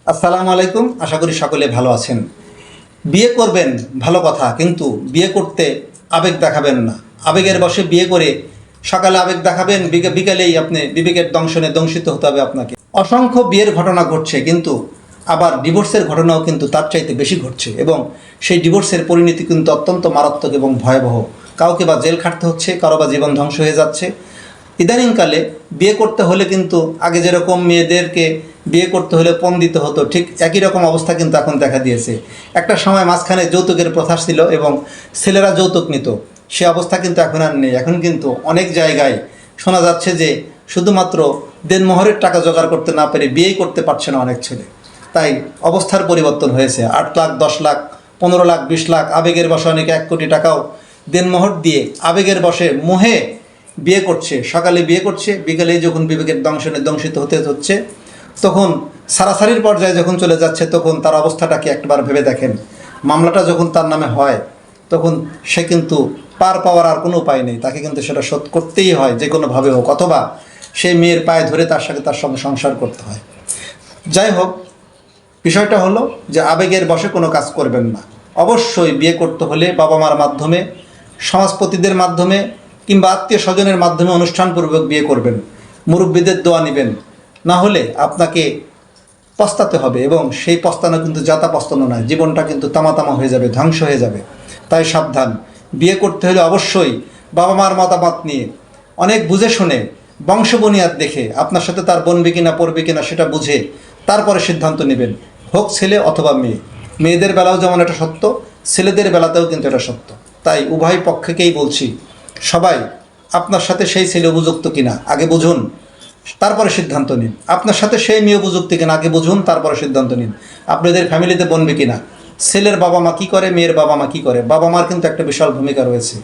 আসসালামু আলাইকুম। আশা করি সকলে ভালো আছেন। বিয়ে করবেন ভালো কথা, কিন্তু বিয়ে করতে আবেগ দেখাবেন না। আবেগের বশে বিয়ে করে সকালে আবেগ দেখাবেন, বিকেলেই আপনি বিবেকের দংশনে দংশিত হতে হবে আপনাকে। অসংখ্য বিয়ের ঘটনা ঘটছে, কিন্তু আবার ডিভোর্সের ঘটনাও কিন্তু তার চাইতে বেশি ঘটছে, এবং সেই ডিভোর্সের পরিণতি কিন্তু অত্যন্ত মারাত্মক এবং ভয়াবহ। কাউকে বা জেল খাটতে হচ্ছে, কারো বা জীবন ধ্বংস হয়ে যাচ্ছে। ইদানিংকালে বিয়ে করতে হলে কিন্তু আগে যেরকম মেয়েদেরকে বিয়ে করতে হলে পণ দিতে হতো, ঠিক একই রকম অবস্থা কিন্তু এখন দেখা দিয়েছে। একটা সময় মাঝখানে যৌতুকের প্রথা ছিল এবং ছেলেরা যৌতুক নিত, সে অবস্থা কিন্তু এখন আর নেই। এখন কিন্তু অনেক জায়গায় শোনা যাচ্ছে যে শুধুমাত্র দেনমোহরের টাকা জোগাড় করতে না পেরে বিয়েই করতে পারছে না অনেক ছেলে। তাই অবস্থার পরিবর্তন হয়েছে। 8 লাখ, 10 লাখ, 15 লাখ, 20 লাখ, আবেগের বশে অনেকে 1 কোটি টাকাও দেনমোহর দিয়ে আবেগের বশে মোহে বিয়ে করছে। সকালে বিয়ে করছে, বিকেলে যখন বিবেকের দংশনে দংশিত হতে হচ্ছে, তখন সারাসারির পর্যায়ে যখন চলে যাচ্ছে, তখন তার অবস্থাটাকে একবার ভেবে দেখেন। মামলাটা যখন তার নামে হয়, তখন সে কিন্তু পার পাওয়ার আর কোনো উপায় নেই, তাকে কিন্তু সেটা শোধ করতেই হয় যে কোনোভাবে হোক, অথবা সেই মেয়ের পায়ে ধরে তার সঙ্গে সংসার করতে হয়। যাই হোক, বিষয়টা হলো যে আবেগের বশে কোনো কাজ করবেন না। অবশ্যই বিয়ে করতে হলে বাবা মার মাধ্যমে, সমাজপতিদের মাধ্যমে, কিংবা আত্মীয় স্বজনের মাধ্যমে অনুষ্ঠানপূর্বক বিয়ে করবেন। মুরব্বীদের দোয়া নেবেন, না হলে আপনাকে পস্তাতে হবে, এবং সেই পস্তানো কিন্তু যাতা পস্তানো নয়, জীবনটা কিন্তু তামাতামা হয়ে যাবে, ধ্বংস হয়ে যাবে। তাই সাবধান। বিয়ে করতে হলে অবশ্যই বাবা মার মতামত নিয়ে, অনেক বুঝে শুনে, বংশবনিয়াদ দেখে, আপনার সাথে তার বনবে কিনা পড়বে কিনা সেটা বুঝে তারপরে সিদ্ধান্ত নেবেন, হোক ছেলে অথবা মেয়ে। মেয়েদের বেলাও যেমন এটা সত্য, ছেলেদের বেলাতেও কিন্তু এটা সত্য। তাই উভয় পক্ষকেই বলছি, সবাই আপনার সাথে সেই ছেলে উপযুক্ত কিনা আগে বুঝুন, তারপরে সিদ্ধান্ত নিন। আপনার সাথে সেই মেয়ে উপযুক্ত কিনা আগে বুঝুন, তারপরে সিদ্ধান্ত নিন। আপনাদের ফ্যামিলিতে বনবে কিনা, ছেলের বাবা মা কী করে, মেয়ের বাবা মা কী করে। বাবা মার কিন্তু একটা বিশাল ভূমিকা রয়েছে।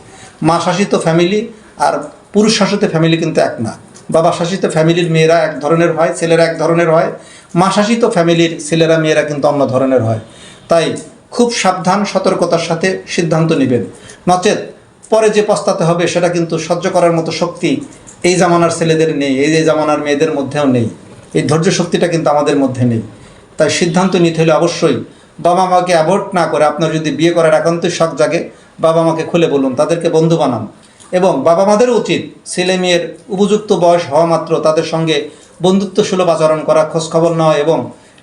মা শাসিত ফ্যামিলি আর পুরুষ শাসিত ফ্যামিলি কিন্তু এক না। বাবা শাসিত ফ্যামিলির মেয়েরা এক ধরনের হয়, ছেলেরা এক ধরনের হয়। মা শাসিত ফ্যামিলির ছেলেরা মেয়েরা কিন্তু অন্য ধরনের হয়। তাই খুব সাবধান, সতর্কতার সাথে সিদ্ধান্ত নেবেন, নচেত পরে যে পস্তাতে হবে সেটা কিন্তু সহ্য করার মতো শক্তি এই জামানার ছেলেদের নেই, এই যে জামানার মেয়েদের মধ্যেও নেই। এই ধৈর্য শক্তিটা কিন্তু আমাদের মধ্যে নেই। তাই সিদ্ধান্ত নিতে হলে অবশ্যই বাবা মাকে অ্যাভয়েড না করে, আপনার যদি বিয়ে করার একান্তই শখ জাগে, বাবা মাকে খুলে বলুন, তাদেরকে বন্ধু বানান। এবং বাবা মাদেরও উচিত ছেলে মেয়ের উপযুক্ত বয়স হওয়া মাত্র তাদের সঙ্গে বন্ধুত্ব সুলভ আচরণ করা, খোঁজখবর নেওয়া, এবং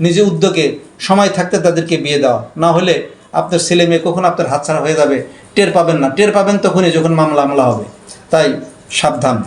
নিজে উদ্যোগে সময় থাকতে তাদেরকে বিয়ে দেওয়া। না হলে আপনার ছেলে মেয়ে কখন আপনার হাতছাড়া হয়ে যাবে টের পাবেন না। টের পাবেন তখনই যখন মামলা হবে। তাই সাবধান।